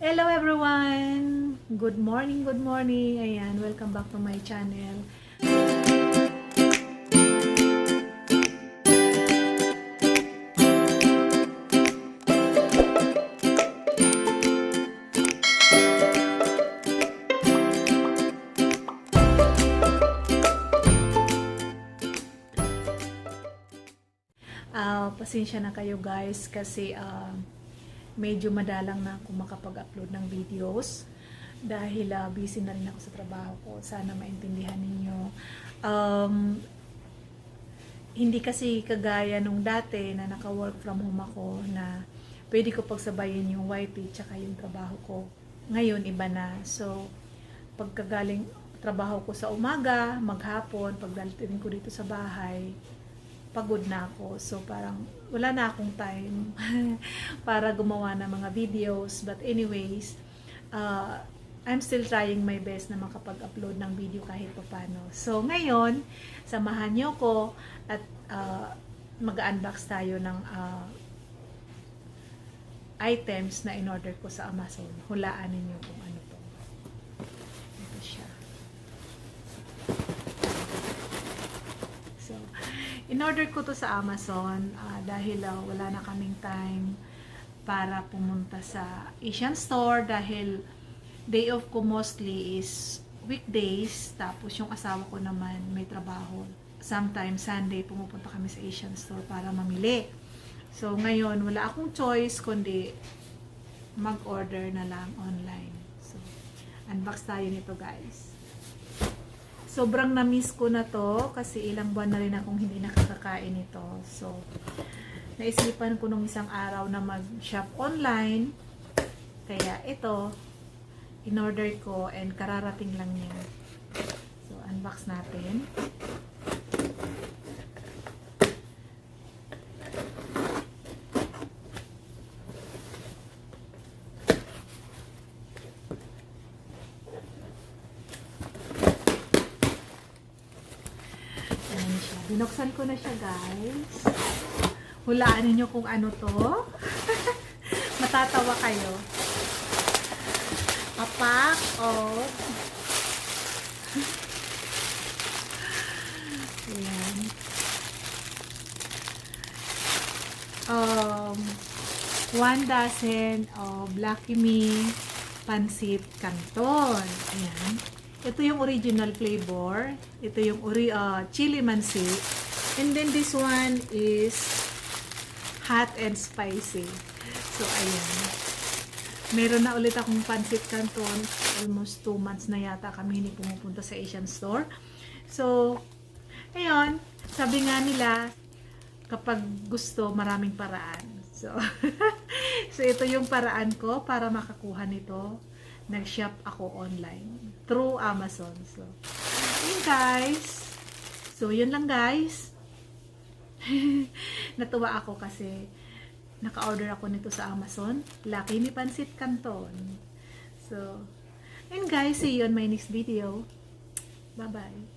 Hello everyone! Good morning, good morning! Ayan, welcome back to my channel. Pasensya na kayo guys kasi medyo madalang na ako makapag-upload ng videos dahil busy na rin ako sa trabaho ko. Sana maintindihan ninyo. Hindi kasi kagaya nung dati na naka-work from home ako na pwede ko pagsabayin yung YT tsaka yung trabaho ko. Ngayon iba na. So pagkagaling trabaho ko sa umaga, maghapon, pagdating ko dito sa bahay, pagod na ako. So parang wala na akong time para gumawa ng mga videos. But anyways, I'm still trying my best na makapag-upload ng video kahit paano. So ngayon, samahan nyo ko at mag-unbox tayo ng items na in-order ko sa Amazon. Hulaan ninyo kung ano to. Ito siya. So, in-order ko to sa Amazon dahil wala na kaming time para pumunta sa Asian store dahil day off ko mostly is weekdays, tapos yung asawa ko naman may trabaho. Sometimes Sunday pumupunta kami sa Asian store para mamili. So ngayon wala akong choice kundi mag-order na lang online. So unbox tayo nito guys. Sobrang na-miss ko na to kasi ilang buwan na rin akong hindi nakakakain ito. So, naisipan ko nung isang araw na mag-shop online. Kaya ito, in-order ko and kararating lang niya. So, unbox natin. Binuksan ko na siya guys. Hulaan niyo kung ano to. Matatawa kayo. A pack of ayan. 1 dozen of Lucky Me Pansit Canton. Ayan. Ito yung original flavor. Ito yung chili mansi. And then this one is hot and spicy. So, ayan. Meron na ulit akong pansit canton. Almost 2 months na yata kami hindi pumupunta sa Asian store. So, ayun. Sabi nga nila, kapag gusto, maraming paraan. So, so ito yung paraan ko para makakuha nito. Nag-shop ako online through Amazon. So, yun guys. So, yun lang guys. Natuwa ako kasi naka-order ako nito sa Amazon. Lucky Me Pansit Canton. So, yun guys. See you on my next video. Bye-bye.